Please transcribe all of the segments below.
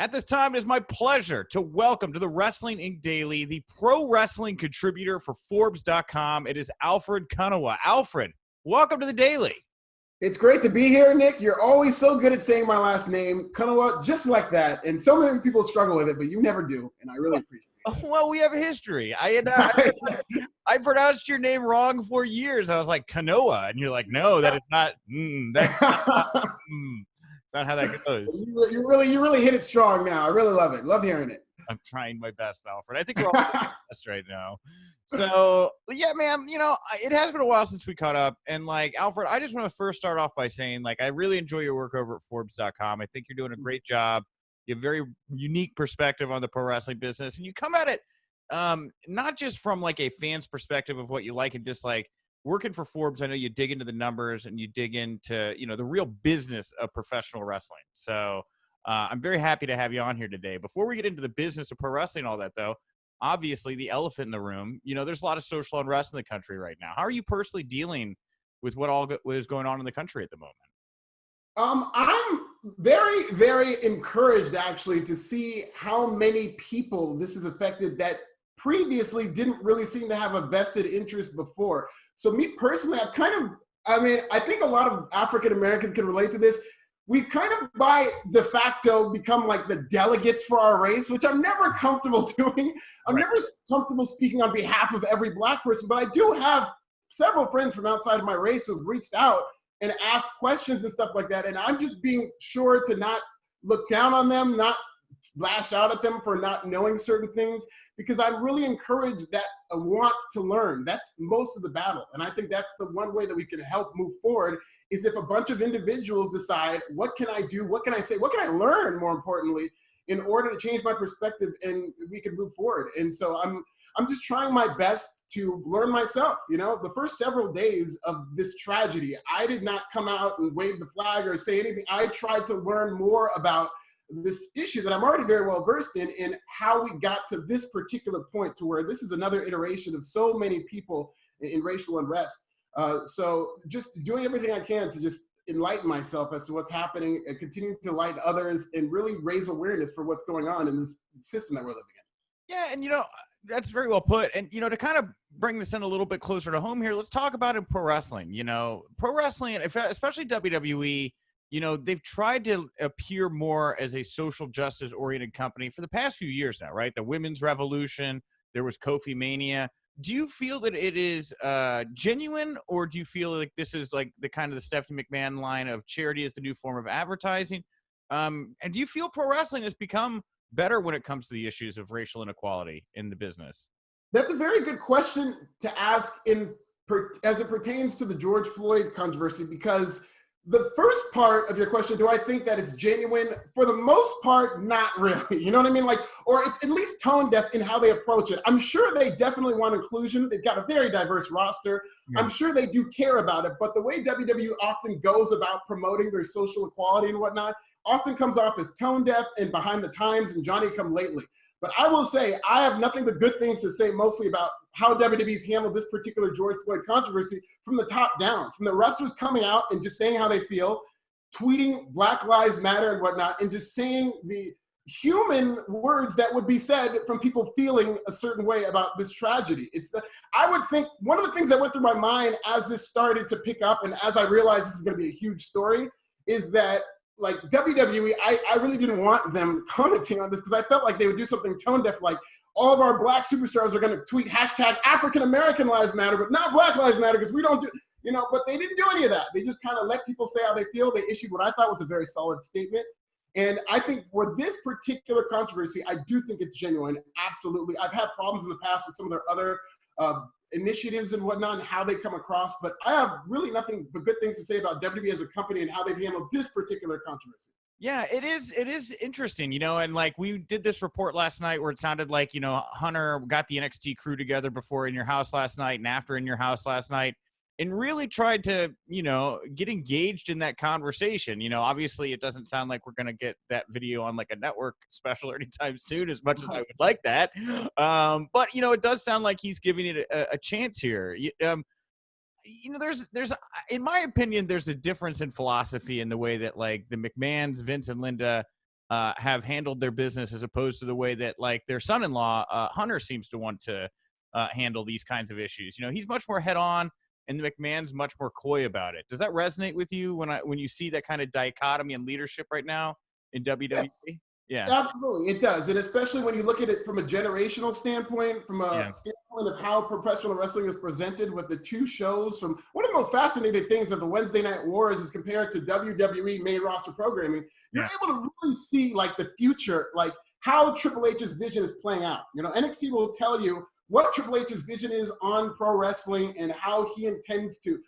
At this time, it is my pleasure to welcome to the Wrestling Inc. Daily the pro wrestling contributor for Forbes.com. It is Alfred Konuwa. Alfred, welcome to the Daily. It's great to be here, Nick. You're always so good at saying my last name, Konuwa, just like that. And so many people struggle with it, but you never do, and I really appreciate it. Well, we have a history. I pronounced your name wrong for years. I was like, Konuwa, and you're like, no, that is not. That's not how that goes. You really hit it strong now. I really love it. Love hearing it. I'm trying my best, Alfred. I think we're all doing our best right now. So, yeah, man, you know, it has been a while since we caught up. And, like, Alfred, I just want to first start off by saying, like, I really enjoy your work over at Forbes.com. I think you're doing a great job. You have a very unique perspective on the pro wrestling business. And you come at it not just from, like, a fan's perspective of what you like and dislike. Working for Forbes, I know you dig into the numbers and you dig into, you know, the real business of professional wrestling. So I'm very happy to have you on here today. Before we get into the business of pro wrestling and all that, though, obviously the elephant in the room, you know, there's a lot of social unrest in the country right now. How are you personally dealing with what is going on in the country at the moment? I'm very, very encouraged, actually, to see how many people this has affected that previously didn't really seem to have a vested interest before. So me personally, I think a lot of African Americans can relate to this. We kind of by de facto become like the delegates for our race, which I'm never comfortable doing. I'm never comfortable speaking on behalf of every Black person, but I do have several friends from outside of my race who've reached out and asked questions and stuff like that. And I'm just being sure to not look down on them, not lash out at them for not knowing certain things, because I'm really encouraged that I want to learn. That's most of the battle. And I think that's the one way that we can help move forward is if a bunch of individuals decide, what can I do? What can I say? What can I learn, more importantly, in order to change my perspective and we can move forward? And so I'm just trying my best to learn myself. You know, the first several days of this tragedy, I did not come out and wave the flag or say anything. I tried to learn more about this issue that I'm already very well versed in and how we got to this particular point to where this is another iteration of so many people in racial unrest. So just doing everything I can to just enlighten myself as to what's happening and continue to enlighten others and really raise awareness for what's going on in this system that we're living in. Yeah, and you know, that's very well put. And, you know, to kind of bring this in a little bit closer to home here, let's talk about it, pro wrestling. You know, pro wrestling, especially WWE, you know, they've tried to appear more as a social justice oriented company for the past few years now, right? The women's revolution, there was Kofi Mania. Do you feel that it is genuine, or do you feel like this is like the kind of the Stephanie McMahon line of charity is the new form of advertising? And do you feel pro wrestling has become better when it comes to the issues of racial inequality in the business? That's a very good question to ask as it pertains to the George Floyd controversy, because the first part of your question, do I think that it's genuine? For the most part, not really. You know what I mean? Like, or it's at least tone deaf in how they approach it. I'm sure they definitely want inclusion. They've got a very diverse roster. Yeah. I'm sure they do care about it. But the way WWE often goes about promoting their social equality and whatnot often comes off as tone deaf and behind the times and Johnny come lately. But I will say, I have nothing but good things to say mostly about how WWE's handled this particular George Floyd controversy from the top down, from the wrestlers coming out and just saying how they feel, tweeting Black Lives Matter and whatnot, and just saying the human words that would be said from people feeling a certain way about this tragedy. I would think one of the things that went through my mind as this started to pick up and as I realized this is going to be a huge story is that, like, WWE, I really didn't want them commenting on this because I felt like they would do something tone deaf, like all of our Black superstars are going to tweet hashtag African American Lives Matter, but not Black Lives Matter because we don't do, you know, but they didn't do any of that. They just kind of let people say how they feel. They issued what I thought was a very solid statement. And I think for this particular controversy, I do think it's genuine. Absolutely. I've had problems in the past with some of their other initiatives and whatnot and how they come across, but I have really nothing but good things to say about WWE as a company and how they've handled this particular controversy. Yeah, it is interesting, you know, and like we did this report last night where it sounded like, you know, Hunter got the NXT crew together before In Your House last night and after In Your House last night and really tried to, you know, get engaged in that conversation. You know, obviously it doesn't sound like we're going to get that video on like a network special or anytime soon, as much as I would like that. But, you know, it does sound like he's giving it a chance here. You know, there's, in my opinion, there's a difference in philosophy in the way that like the McMahons, Vince and Linda, have handled their business as opposed to the way that like their son-in-law Hunter seems to want to handle these kinds of issues. You know, he's much more head on, and the McMahon's much more coy about it. Does that resonate with you when you see that kind of dichotomy in leadership right now in WWE? Yes. Yeah, Absolutely, it does. And especially when you look at it from a generational standpoint, from a standpoint of how professional wrestling is presented with the two shows. From one of the most fascinating things of the Wednesday Night Wars is compared to WWE main roster programming, you're able to really see like the future, like how Triple H's vision is playing out. You know, NXT will tell you what Triple H's vision is on pro wrestling and how he intends to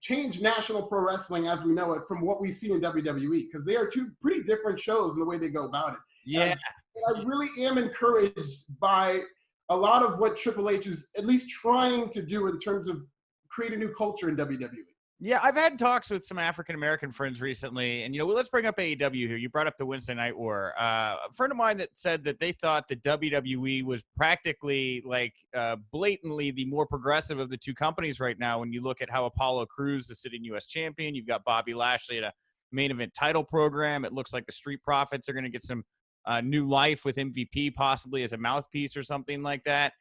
change national pro wrestling as we know it from what we see in WWE, because they are two pretty different shows in the way they go about it. Yeah. And I really am encouraged by a lot of what Triple H is at least trying to do in terms of create a new culture in WWE. Yeah, I've had talks with some African-American friends recently, and, you know, let's bring up AEW here. You brought up the Wednesday Night War. A friend of mine that said that they thought that WWE was practically, like, blatantly the more progressive of the two companies right now when you look at how Apollo Crews, the sitting U.S. champion, you've got Bobby Lashley at a main event title program. It looks like the Street Profits are going to get some new life with MVP possibly as a mouthpiece or something like that.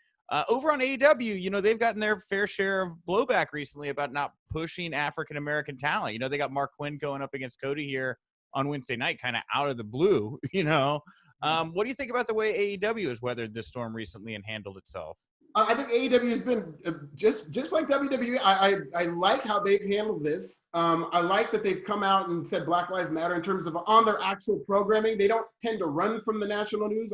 Over on AEW, you know, they've gotten their fair share of blowback recently about not pushing African-American talent. You know, they got Mark Quinn going up against Cody here on Wednesday night, kind of out of the blue, you know. What do you think about the way AEW has weathered this storm recently and handled itself? I think AEW has been just like WWE. I like how they've handled this. I like that they've come out and said Black Lives Matter in terms of on their actual programming. They don't tend to run from the national news.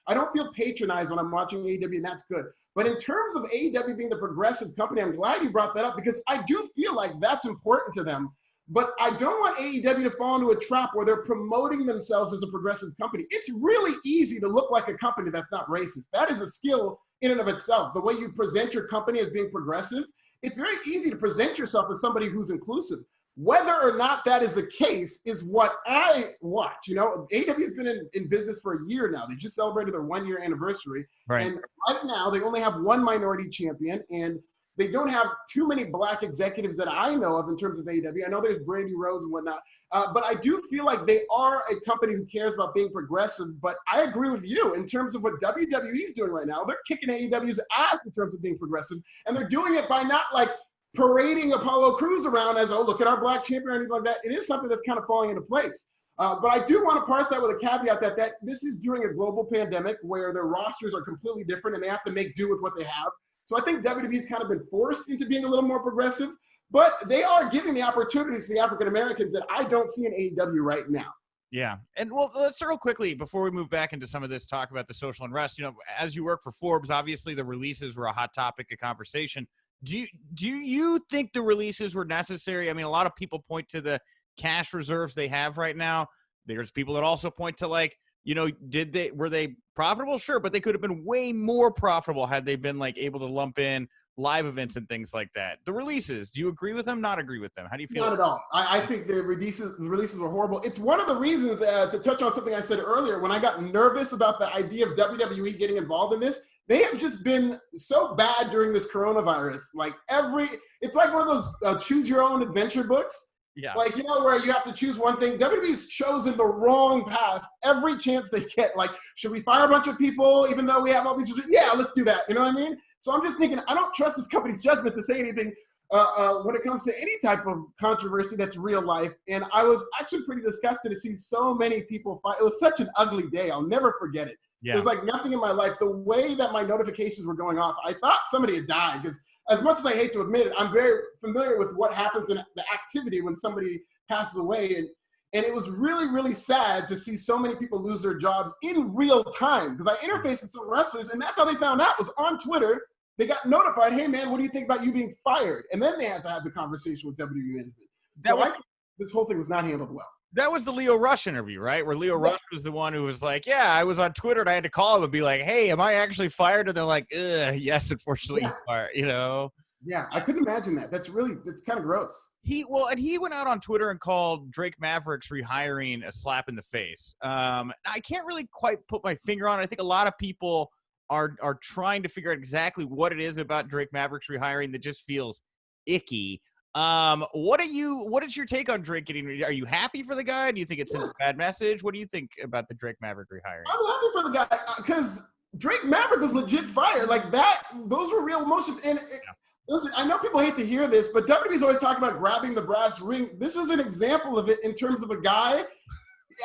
I don't feel patronized when I'm watching AEW, and that's good. But in terms of AEW being the progressive company, I'm glad you brought that up because I do feel like that's important to them. But I don't want AEW to fall into a trap where they're promoting themselves as a progressive company. It's really easy to look like a company that's not racist. That is a skill in and of itself. The way you present your company as being progressive, it's very easy to present yourself as somebody who's inclusive. Whether or not that is the case is what I watch. You know, AEW has been in business for a year now. They just celebrated their 1 year anniversary. Right. And right now they only have one minority champion, and they don't have too many black executives that I know of in terms of AEW. I know there's Brandy Rose and whatnot, but I do feel like they are a company who cares about being progressive. But I agree with you in terms of what WWE is doing right now. They're kicking AEW's ass in terms of being progressive, and they're doing it by not like parading Apollo Crews around as, oh, look at our black champion or anything like that. It is something that's kind of falling into place. But I do want to parse that with a caveat that this is during a global pandemic where their rosters are completely different and they have to make do with what they have. So I think WWE's kind of been forced into being a little more progressive, but they are giving the opportunities to the African Americans that I don't see in AEW right now. Yeah. And well, let's real quickly, before we move back into some of this talk about the social unrest, you know, as you work for Forbes, obviously the releases were a hot topic of conversation. Do you think the releases were necessary? I mean, a lot of people point to the cash reserves they have right now. There's people that also point to, like, you know, were they profitable? Sure, but they could have been way more profitable had they been like able to lump in live events and things like that. The releases, do you agree with them? Not agree with them? How do you feel? Not at all. I think the releases were horrible. It's one of the reasons, to touch on something I said earlier, when I got nervous about the idea of WWE getting involved in this, they have just been so bad during this coronavirus. Like it's like one of those choose your own adventure books. Yeah. Like, you know, where you have to choose one thing. WWE's chosen the wrong path every chance they get. Like, should we fire a bunch of people even though we have all these? Yeah, let's do that. You know what I mean? So I'm just thinking, I don't trust this company's judgment to say anything when it comes to any type of controversy that's real life. And I was actually pretty disgusted to see so many people fight. It was such an ugly day. I'll never forget it. Yeah. There's like nothing in my life. The way that my notifications were going off, I thought somebody had died because as much as I hate to admit it, I'm very familiar with what happens in the activity when somebody passes away. And it was really, really sad to see so many people lose their jobs in real time because I interfaced with some wrestlers, and that's how they found out was on Twitter. They got notified, hey, man, what do you think about you being fired? And then they had to have the conversation with WWE management. So I think this whole thing was not handled well. That was the Leo Rush interview, right? Where Leo Rush was the one who was like, yeah, I was on Twitter and I had to call him and be like, hey, am I actually fired? And they're like, yes, unfortunately, you're fired, you know? Yeah, I couldn't imagine that. That's kind of gross. He went out on Twitter and called Drake Maverick's rehiring a slap in the face. I can't really quite put my finger on it. I think a lot of people are trying to figure out exactly what it is about Drake Maverick's rehiring that just feels icky. What is your take on Drake getting? Are you happy for the guy? Do you think it sends a bad message? What do you think about the Drake Maverick rehiring? I'm happy for the guy because Drake Maverick was legit fired. Like that, those were real emotions. And listen, I know people hate to hear this, but WWE's always talking about grabbing the brass ring. This is an example of it in terms of a guy.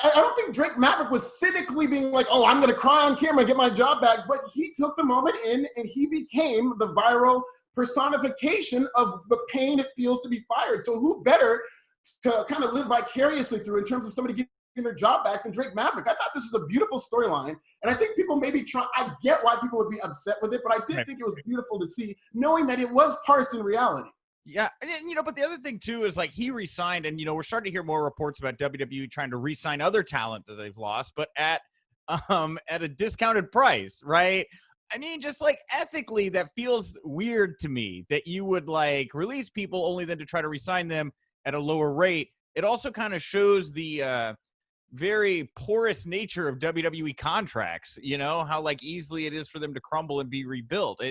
I don't think Drake Maverick was cynically being like, oh, I'm going to cry on camera and get my job back. But he took the moment in and he became the viral personification of the pain it feels to be fired. So who better to kind of live vicariously through in terms of somebody getting their job back than Drake Maverick? I thought this was a beautiful storyline. And I think people maybe I get why people would be upset with it, but I did think it was beautiful to see, knowing that it was parsed in reality. Yeah, and but the other thing too is like he resigned, and we're starting to hear more reports about WWE trying to re-sign other talent that they've lost, but at a discounted price, right? I mean, just like ethically, that feels weird to me that you would like release people only then to try to re-sign them at a lower rate. It also kind of shows the very porous nature of WWE contracts. How like easily it is for them to crumble and be rebuilt.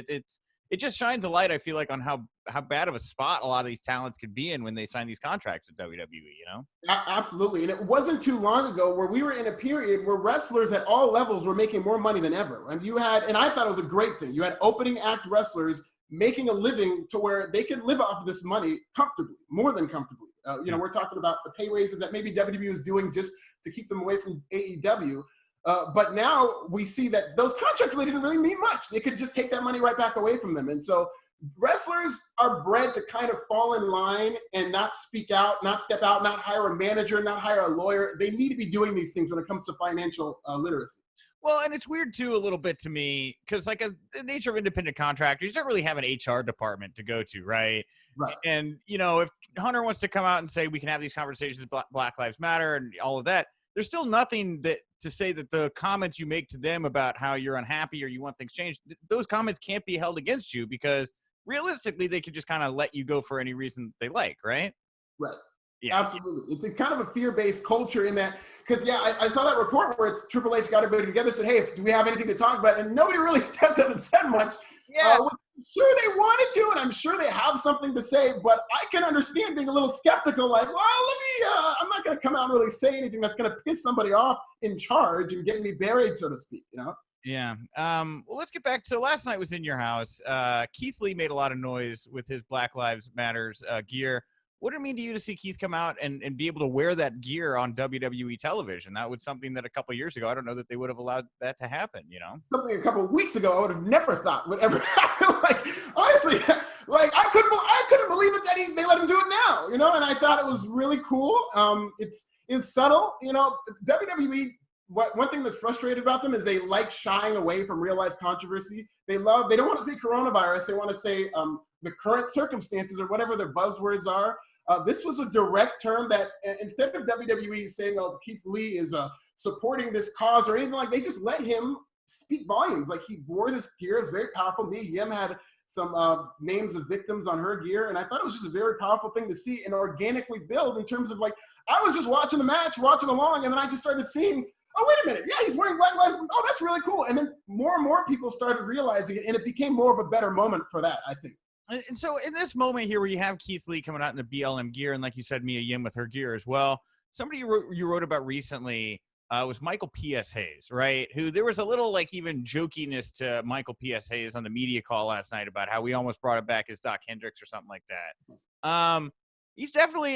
It just shines a light, I feel like, on how bad of a spot a lot of these talents could be in when they sign these contracts at WWE, Absolutely. And it wasn't too long ago where we were in a period where wrestlers at all levels were making more money than ever. And and I thought it was a great thing. You had opening act wrestlers making a living to where they could live off of this money comfortably, more than comfortably. We're talking about the pay raises that maybe WWE is doing just to keep them away from AEW. But now we see that those contracts really didn't really mean much. They could just take that money right back away from them. And so wrestlers are bred to kind of fall in line and not speak out, not step out, not hire a manager, not hire a lawyer. They need to be doing these things when it comes to financial literacy. Well, and it's weird too a little bit to me because like the nature of independent contractors, you don't really have an HR department to go to, right? Right. And, if Hunter wants to come out and say we can have these conversations, Black Lives Matter and all of that, there's still nothing to say that the comments you make to them about how you're unhappy or you want things changed, those comments can't be held against you because realistically they could just kind of let you go for any reason they like, right? Right. Yeah, absolutely. It's a kind of a fear-based culture in that, because I saw that report where it's Triple H got everybody together, said, hey, do we have anything to talk about? And nobody really stepped up and said much. Yeah. I'm sure they wanted to, and I'm sure they have something to say, but I can understand being a little skeptical, like, well, I'm not going to come out and really say anything that's going to piss somebody off in charge and get me buried, so to speak, Yeah. Well, let's get back to last night was in your house. Keith Lee made a lot of noise with his Black Lives Matters gear. What did it mean to you to see Keith come out and be able to wear that gear on WWE television? That was something that a couple of years ago, I don't know that they would have allowed that to happen, Something a couple of weeks ago I would have never thought would ever happen. Like, honestly, like I couldn't believe it that they let him do it now, and I thought it was really cool. It's subtle, WWE. One thing that's frustrated about them is they like shying away from real life controversy. They don't want to say coronavirus. They want to say the current circumstances or whatever their buzzwords are. This was a direct term that instead of WWE saying, oh, Keith Lee is supporting this cause or anything like, they just let him speak volumes. Like he wore this gear. It's very powerful. Mia Yim had some names of victims on her gear. And I thought it was just a very powerful thing to see and organically build in terms of like, I was just watching the match, watching along. And then I just started seeing, oh, wait a minute. Yeah, he's wearing Black Lives Matter. Oh, that's really cool. And then more and more people started realizing it. And it became more of a better moment for that, I think. And so in this moment here where you have Keith Lee coming out in the BLM gear, and like you said, Mia Yim with her gear as well, somebody you wrote about recently was Michael P.S. Hayes, right? Who there was a little like even jokiness to Michael P.S. Hayes on the media call last night about how we almost brought it back as Doc Hendricks or something like that. He's definitely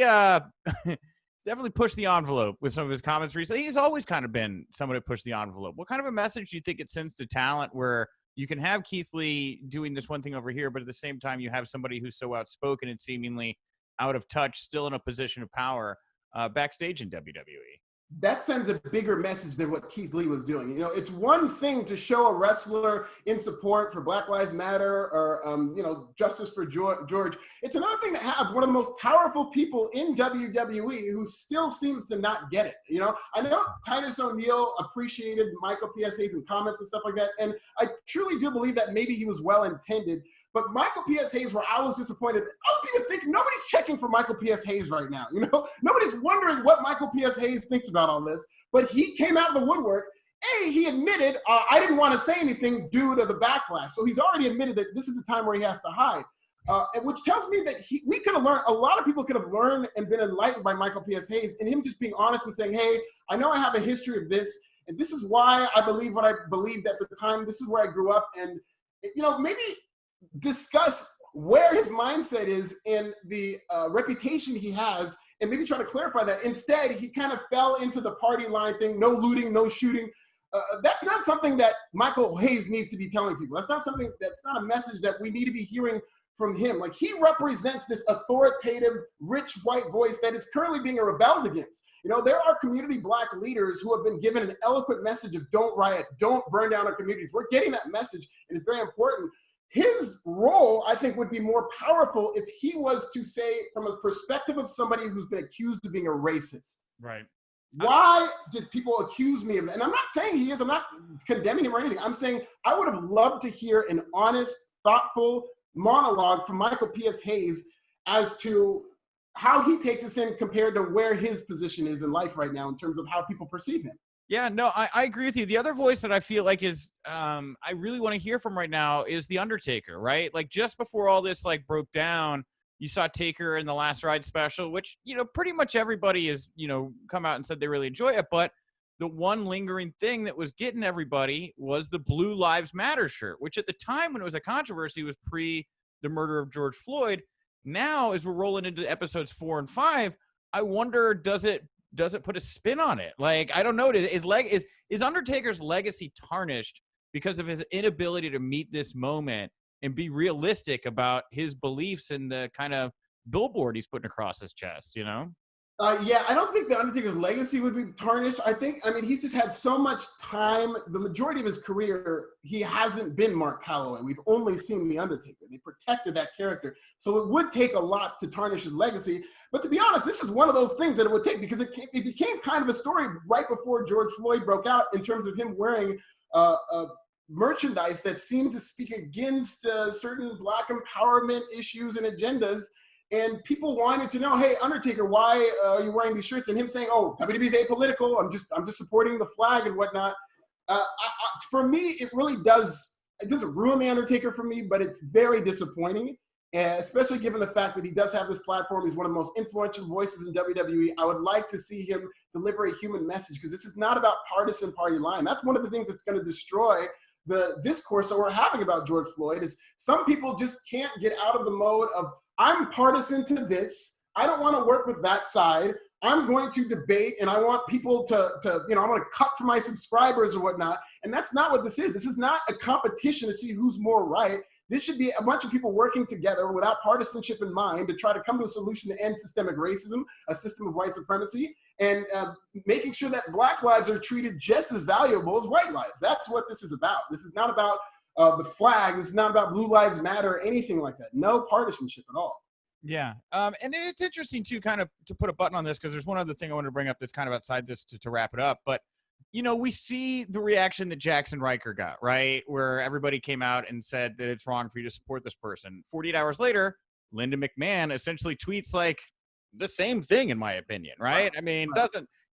definitely pushed the envelope with some of his comments recently. He's always kind of been someone who pushed the envelope. What kind of a message do you think it sends to talent where you can have Keith Lee doing this one thing over here, but at the same time you have somebody who's so outspoken and seemingly out of touch, still in a position of power backstage in WWE? That sends a bigger message than what Keith Lee was doing. It's one thing to show a wrestler in support for Black Lives Matter or, justice for George. It's another thing to have one of the most powerful people in WWE who still seems to not get it. I know Titus O'Neil appreciated Michael P.S.A.'s and comments and stuff like that. And I truly do believe that maybe he was well-intended. But Michael P.S. Hayes, where I was disappointed, I was even thinking nobody's checking for Michael P.S. Hayes right now. Nobody's wondering what Michael P.S. Hayes thinks about all this. But he came out of the woodwork. He admitted, I didn't want to say anything due to the backlash. So he's already admitted that this is the time where he has to hide. which tells me that we could have learned, a lot of people could have learned and been enlightened by Michael P.S. Hayes, and him just being honest and saying, hey, I know I have a history of this, and this is why I believe what I believed at the time. This is where I grew up, and maybe discuss where his mindset is and the reputation he has, and maybe try to clarify that. Instead, he kind of fell into the party line thing, no looting, no shooting. That's not something that Michael Hayes needs to be telling people. That's not a message that we need to be hearing from him. Like, he represents this authoritative, rich white voice that is currently being rebelled against. There are community Black leaders who have been given an eloquent message of don't riot, don't burn down our communities. We're getting that message, and it's very important. His role, I think, would be more powerful if he was to say, from a perspective of somebody who's been accused of being a racist. Right. Why did people accuse me of that? And I'm not saying he is. I'm not condemning him or anything. I'm saying I would have loved to hear an honest, thoughtful monologue from Michael P.S. Hayes as to how he takes us in compared to where his position is in life right now in terms of how people perceive him. Yeah, no, I agree with you. The other voice that I feel like is I really want to hear from right now is the Undertaker, right? Like, just before all this broke down, you saw Taker in the Last Ride special, which, pretty much everybody has, come out and said they really enjoy it. But the one lingering thing that was getting everybody was the Blue Lives Matter shirt, which at the time when it was a controversy was pre the murder of George Floyd. Now, as we're rolling into episodes 4 and 5, I wonder, does it put a spin on it? Like, I don't know. Is Undertaker's legacy tarnished because of his inability to meet this moment and be realistic about his beliefs and the kind of billboard he's putting across his chest, Yeah, I don't think the Undertaker's legacy would be tarnished. He's just had so much time. The majority of his career, he hasn't been Mark Calloway. We've only seen The Undertaker. They protected that character. So it would take a lot to tarnish his legacy. But to be honest, this is one of those things that it would take, because it became kind of a story right before George Floyd broke out in terms of him wearing merchandise that seemed to speak against certain Black empowerment issues and agendas. And people wanted to know, hey, Undertaker, why are you wearing these shirts? And him saying, oh, WWE's apolitical. I'm just supporting the flag and whatnot. For me, it doesn't ruin the Undertaker for me, but it's very disappointing, especially given the fact that he does have this platform. He's one of the most influential voices in WWE. I would like to see him deliver a human message, because this is not about partisan party line. That's one of the things that's going to destroy the discourse that we're having about George Floyd. Is some people just can't get out of the mode of, I'm partisan to this. I don't want to work with that side. I'm going to debate, and I want people to I want to cut for my subscribers or whatnot. And that's not what this is. This is not a competition to see who's more right. This should be a bunch of people working together without partisanship in mind to try to come to a solution to end systemic racism, a system of white supremacy, and making sure that Black lives are treated just as valuable as white lives. That's what this is about. This is not about the flag. This is not about Blue Lives Matter or anything like that. No partisanship at all. Yeah. And it's interesting too, kind of to put a button on this, because there's one other thing I want to bring up that's kind of outside this to wrap it up. But, we see the reaction that Jackson Riker got, right? Where everybody came out and said that it's wrong for you to support this person. 48 hours later, Linda McMahon essentially tweets the same thing, in my opinion, right?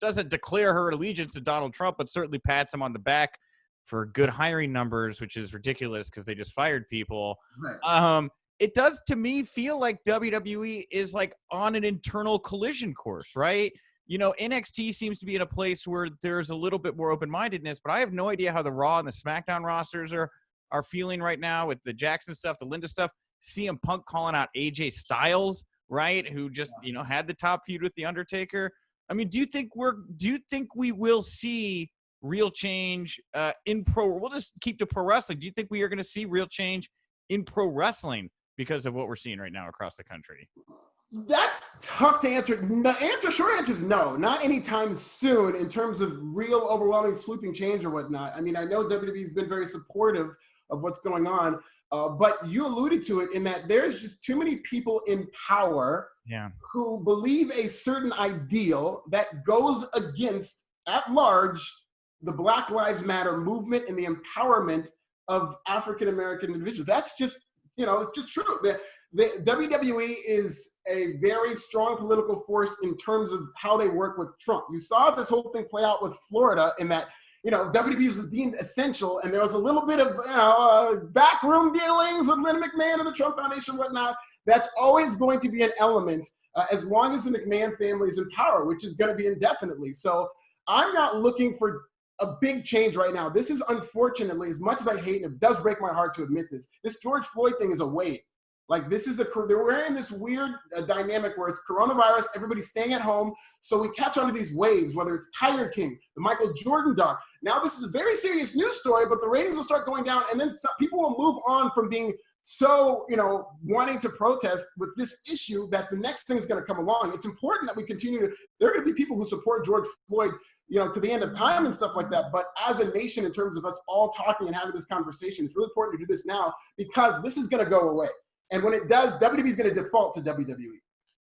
Doesn't declare her allegiance to Donald Trump, but certainly pats him on the back for good hiring numbers, which is ridiculous because they just fired people. Right. It does, to me, feel like WWE is on an internal collision course, right? NXT seems to be in a place where there's a little bit more open-mindedness, but I have no idea how the Raw and the SmackDown rosters are feeling right now with the Jackson stuff, the Linda stuff. CM Punk calling out AJ Styles, right? Who just, had the top feud with The Undertaker. Do you think we will see real change in we'll just keep to pro wrestling. Do you think we are going to see real change in pro wrestling because of what we're seeing right now across the country? That's tough to answer. Short answer is no, not anytime soon in terms of real overwhelming sweeping change or whatnot. I know WWE's been very supportive of what's going on, but you alluded to it in that there's just too many people in power who believe a certain ideal that goes against, at large, the Black Lives Matter movement and the empowerment of African-American individuals. That's just, it's just true. The WWE is a very strong political force in terms of how they work with Trump. You saw this whole thing play out with Florida in that WWE was deemed essential, and there was a little bit of backroom dealings with Lynn McMahon and the Trump Foundation and whatnot. That's always going to be an element as long as the McMahon family is in power, which is going to be indefinitely. So I'm not looking for a big change right now. This is, unfortunately, as much as I hate it, it does break my heart to admit this George Floyd thing is a wave. Like, we're in this weird dynamic where it's coronavirus, everybody's staying at home, so we catch onto these waves, whether it's Tiger King, the Michael Jordan doc. Now this is a very serious news story, but the ratings will start going down, and then people will move on from being so, wanting to protest with this issue that the next thing is going to come along. It's important that we continue there are going to be people who support George Floyd, to the end of time and stuff like that. But as a nation, in terms of us all talking and having this conversation, it's really important to do this now because this is going to go away. And when it does, WWE is going to default to WWE.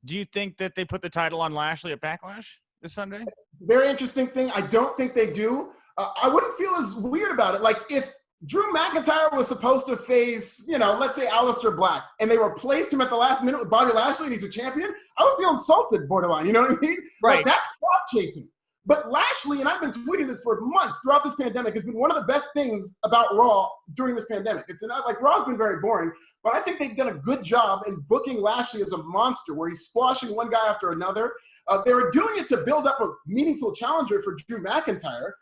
Do you think that they put the title on Lashley at Backlash this Sunday? Very interesting thing. I don't think they do. I wouldn't feel as weird about it. Like, if Drew McIntyre was supposed to face, let's say Aleister Black, and they replaced him at the last minute with Bobby Lashley and he's a champion, I would feel insulted, borderline. You know what I mean? Right. Like, that's clout chasing. But Lashley, and I've been tweeting this for months throughout this pandemic, has been one of the best things about Raw during this pandemic. It's not like Raw's been very boring, but I think they've done a good job in booking Lashley as a monster where he's squashing one guy after another. They were doing it to build up a meaningful challenger for Drew McIntyre,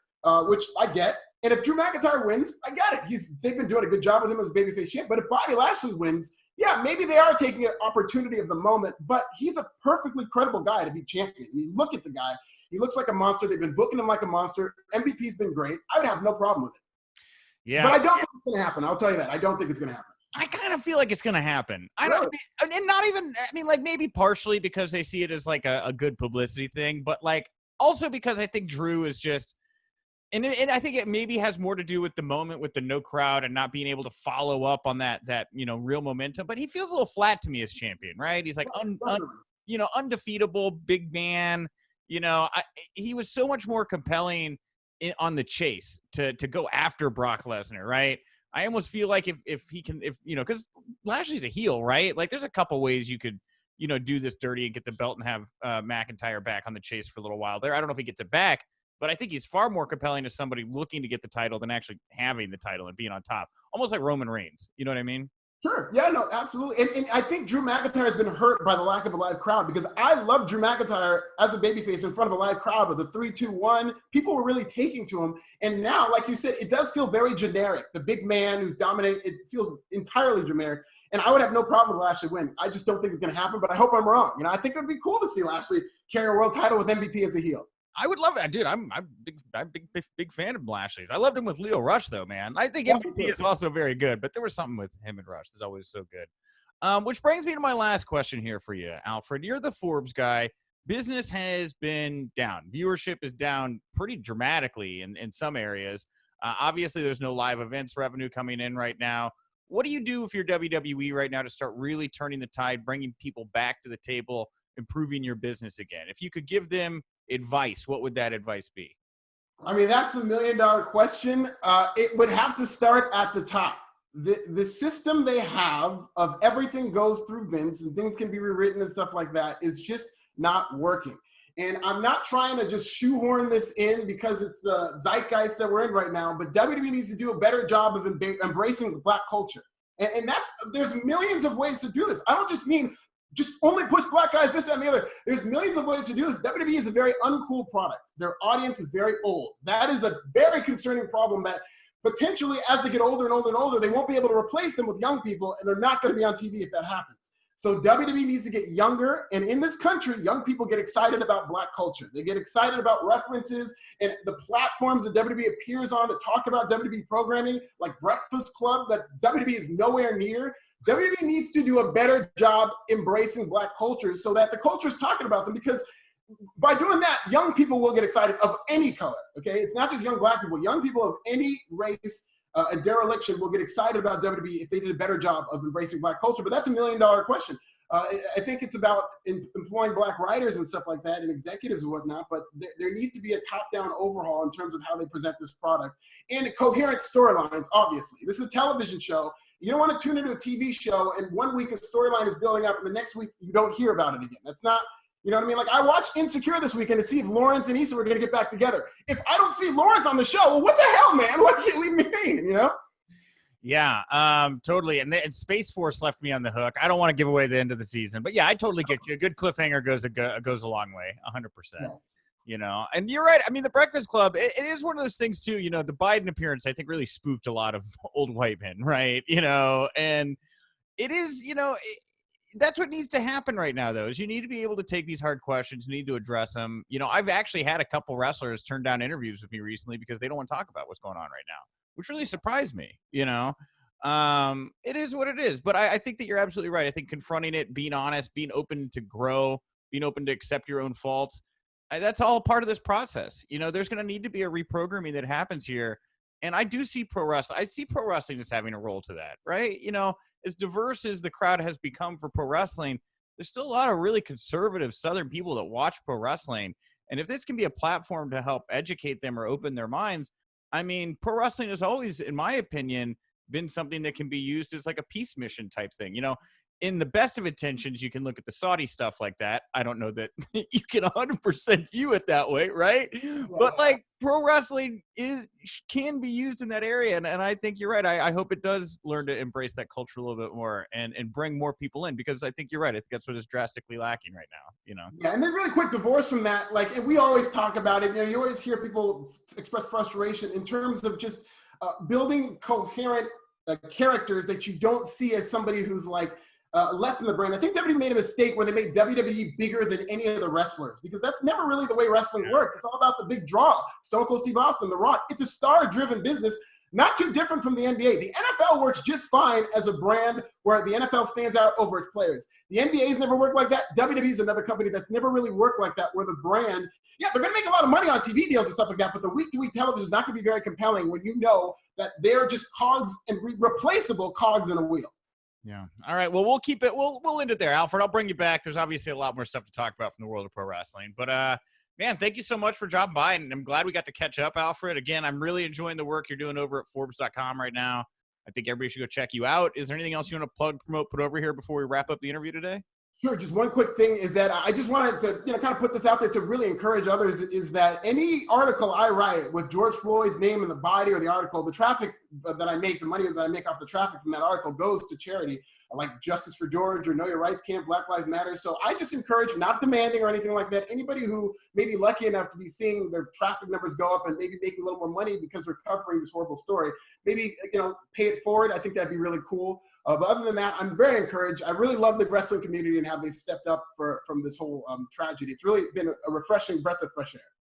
which I get. And if Drew McIntyre wins, I get it. They've been doing a good job with him as a babyface champ. But if Bobby Lashley wins, yeah, maybe they are taking an opportunity of the moment, but he's a perfectly credible guy to be champion. I mean, look at the guy. He looks like a monster. They've been booking him like a monster. MVP's been great. I would have no problem with it. Yeah. But I don't think it's going to happen. I'll tell you that. I don't think it's going to happen. I kind of feel like it's going to happen. I don't, and not even, like maybe partially because they see it as like a good publicity thing, but like also because I think Drew is just, and I think it maybe has more to do with the moment with the no crowd and not being able to follow up on that real momentum. But he feels a little flat to me as champion, right? He's like undefeatable, big man. He was so much more compelling on the chase to go after Brock Lesnar, right? I almost feel like if he can, because Lashley's a heel, right? Like, there's a couple ways you could, do this dirty and get the belt and have McIntyre back on the chase for a little while there. I don't know if he gets it back, but I think he's far more compelling as somebody looking to get the title than actually having the title and being on top. Almost like Roman Reigns. You know what I mean? Sure. Yeah, no, absolutely. And I think Drew McIntyre has been hurt by the lack of a live crowd because I love Drew McIntyre as a babyface in front of a live crowd with a 3-2-1. People were really taking to him. And now, like you said, it does feel very generic. The big man who's dominating, it feels entirely generic. And I would have no problem with Lashley win. I just don't think it's going to happen, but I hope I'm wrong. I think it would be cool to see Lashley carry a world title with MVP as a heel. I would love it, dude. I'm big fan of Lashley's. I loved him with Leo Rush, though, man. I think MVP is also very good, but there was something with him and Rush that's always so good. Which brings me to my last question here for you, Alfred. You're the Forbes guy. Business has been down. Viewership is down pretty dramatically in some areas. Obviously, there's no live events revenue coming in right now. What do you do if you're WWE right now to start really turning the tide, bringing people back to the table, improving your business again? If you could give them advice, what would that advice be? I mean, that's the $1 million question. It would have to start at the top. The system they have of everything goes through Vince and things can be rewritten and stuff like that is just not working. And I'm not trying to just shoehorn this in because it's the zeitgeist that we're in right now, but WWE needs to do a better job of embracing the Black culture. And there's millions of ways to do this. I don't just mean just only push Black guys, this, that, and the other. There's millions of ways to do this. WWE is a very uncool product. Their audience is very old. That is a very concerning problem that potentially as they get older and older and older, they won't be able to replace them with young people, and they're not going to be on TV if that happens. So WWE needs to get younger, and in this country, young people get excited about Black culture. They get excited about references and the platforms that WWE appears on to talk about WWE programming, like Breakfast Club, that WWE is nowhere near. WWE needs to do a better job embracing Black culture so that the culture is talking about them, because by doing that, young people will get excited of any color, okay? It's not just young Black people. Young people of any race and dereliction will get excited about WWE if they did a better job of embracing Black culture. But that's $1 million question. I think it's about employing Black writers and stuff like that and executives and whatnot, but there needs to be a top-down overhaul in terms of how they present this product and coherent storylines, obviously. This is a television show. You don't want to tune into a TV show and 1 week a storyline is building up and the next week you don't hear about it again. That's not You know what I mean? Like, I watched Insecure this weekend to see if Lawrence and Issa were going to get back together. If I don't see Lawrence on the show, well, what the hell, man? What can you leave me hanging, you know? Yeah, totally. And Space Force left me on the hook. I don't want to give away the end of the season, but yeah, I totally get you. A good cliffhanger goes a long way, 100%. Yeah. You know, and you're right. I mean, the Breakfast Club, it is one of those things too. You know, the Biden appearance, I think, really spooked a lot of old white men, right? You know, and it is, you know, that's what needs to happen right now, though, is you need to be able to take these hard questions, you need to address them. You know, I've actually had a couple wrestlers turn down interviews with me recently because they don't want to talk about what's going on right now, which really surprised me, you know. It is what it is. But I think that you're absolutely right. I think confronting it, being honest, being open to grow, being open to accept your own faults, that's all part of this process. You know, there's going to need to be a reprogramming that happens here. And I do see pro wrestling. I see pro wrestling as having a role to that, right? You know, as diverse as the crowd has become for pro wrestling, there's still a lot of really conservative Southern people that watch pro wrestling. And if this can be a platform to help educate them or open their minds, I mean, pro wrestling has always, in my opinion, been something that can be used as like a peace mission type thing. You know, in the best of intentions, you can look at the Saudi stuff like that. I don't know that you can 100% view it that way, right? Yeah. But like pro wrestling can be used in that area. And I think you're right. I hope it does learn to embrace that culture a little bit more and bring more people in, because I think you're right. I think that's what is drastically lacking right now, you know? Yeah, and then really quick divorce from that. Like, and we always talk about it. You know, you always hear people express frustration in terms of just building coherent characters that you don't see as somebody who's like, less in the brand. I think WWE made a mistake when they made WWE bigger than any of the wrestlers, because that's never really the way wrestling works. It's all about the big draw. Stone Cold Steve Austin, The Rock. It's a star-driven business, not too different from the NBA. The NFL works just fine as a brand where the NFL stands out over its players. The NBA's never worked like that. WWE is another company that's never really worked like that, where the brand, yeah, they're going to make a lot of money on TV deals and stuff like that, but the week-to-week television is not going to be very compelling when you know that they're just cogs and replaceable cogs in a wheel. Yeah. All right. Well, we'll keep it. We'll end it there, Alfred. I'll bring you back. There's obviously a lot more stuff to talk about from the world of pro wrestling. But man, thank you so much for dropping by, and I'm glad we got to catch up, Alfred. Again, I'm really enjoying the work you're doing over at Forbes.com right now. I think everybody should go check you out. Is there anything else you want to plug, promote, put over here before we wrap up the interview today? Sure. Just one quick thing is that I just wanted to, you know, kind of put this out there to really encourage others, is that any article I write with George Floyd's name in the body or the article, the traffic that I make, the money that I make off the traffic from that article goes to charity, like Justice for George or Know Your Rights Camp, Black Lives Matter. So I just encourage, not demanding or anything like that, anybody who may be lucky enough to be seeing their traffic numbers go up and maybe making a little more money because they're covering this horrible story, maybe, you know, pay it forward. I think that'd be really cool. But other than that, I'm very encouraged. I really love the wrestling community and how they've stepped up from this whole tragedy. It's really been a refreshing breath of fresh air.